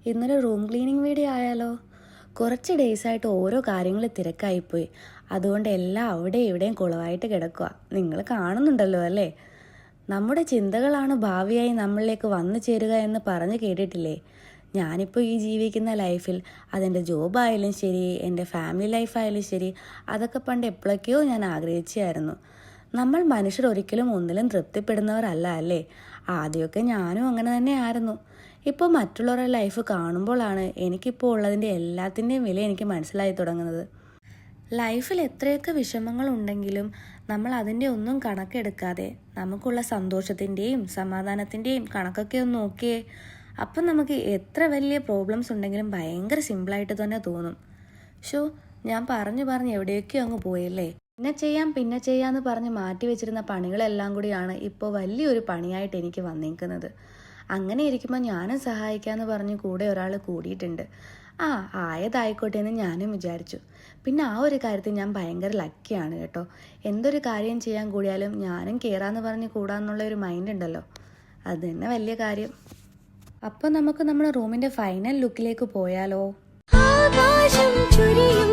ഇന്നലെ room cleaning video ആയാലോ? കുറച്ച് ഡേയ്സായിട്ട് ഓരോ കാര്യങ്ങൾ തിരക്കായിപ്പോയി. അതുകൊണ്ട് എല്ലാം അവിടെ ഇവിടെയും കുളമായിട്ട് കിടക്കുക. നിങ്ങൾ കാണുന്നുണ്ടല്ലോ അല്ലേ? നമ്മുടെ ചിന്തകളാണ് ഭാവിയായി നമ്മളിലേക്ക് വന്നു ചേരുക എന്ന് പറഞ്ഞു കേട്ടിട്ടില്ലേ? ഞാനിപ്പോൾ ഈ ജീവിക്കുന്ന ലൈഫിൽ അതെൻ്റെ ജോബായാലും ശരി, എൻ്റെ ഫാമിലി ലൈഫായാലും ശരി, അതൊക്കെ പണ്ട് എപ്പോഴൊക്കെയോ ഞാൻ ആഗ്രഹിച്ചായിരുന്നു. നമ്മൾ മനുഷ്യർ ഒരിക്കലും ഒന്നിലും തൃപ്തിപ്പെടുന്നവരല്ല അല്ലേ? ആദ്യമൊക്കെ ഞാനും അങ്ങനെ തന്നെ ആയിരുന്നു. ഇപ്പോൾ മറ്റുള്ളവരുടെ ലൈഫ് കാണുമ്പോഴാണ് എനിക്കിപ്പോൾ ഉള്ളതിൻ്റെ എല്ലാത്തിൻ്റെയും വില എനിക്ക് മനസ്സിലായി തുടങ്ങുന്നത്. ലൈഫിൽ എത്രയൊക്കെ വിഷമങ്ങളുണ്ടെങ്കിലും നമ്മൾ അതിൻ്റെ ഒന്നും കണക്കെടുക്കാതെ നമുക്കുള്ള സന്തോഷത്തിൻ്റെയും സമാധാനത്തിൻ്റെയും കണക്കൊക്കെ ഒന്ന് നോക്കിയേ. അപ്പം നമുക്ക് എത്ര വലിയ പ്രോബ്ലംസ് ഉണ്ടെങ്കിലും ഭയങ്കര സിമ്പിളായിട്ട് തന്നെ തോന്നും. ഷോ, ഞാൻ പറഞ്ഞ് എവിടെയൊക്കെയോ അങ്ങ് പോയല്ലേ. പിന്നെ ചെയ്യാമെന്ന് പറഞ്ഞ് മാറ്റി വെച്ചിരുന്ന പണികളെല്ലാം കൂടിയാണ് ഇപ്പോൾ വലിയൊരു പണിയായിട്ട് എനിക്ക് വന്നിരിക്കുന്നത്. അങ്ങനെ ഇരിക്കുമ്പോൾ ഞാനും സഹായിക്കാമെന്ന് പറഞ്ഞ് കൂടെ ഒരാൾ കൂടിയിട്ടുണ്ട്. ആയതായിക്കോട്ടെ എന്ന് ഞാനും വിചാരിച്ചു. പിന്നെ ആ ഒരു കാര്യത്തിൽ ഞാൻ ഭയങ്കര ലക്കിയാണ് കേട്ടോ. എന്തൊരു കാര്യം ചെയ്യാൻ കൂടിയാലും ഞാനും കയറാമെന്ന് പറഞ്ഞ് കൂടാന്നുള്ള ഒരു മൈൻഡ് ഉണ്ടല്ലോ, അത് തന്നെ വലിയ കാര്യം. അപ്പോൾ നമുക്ക് നമ്മുടെ റൂമിൻ്റെ ഫൈനൽ ലുക്കിലേക്ക് പോയാലോ? ആകാശം ചുരിയും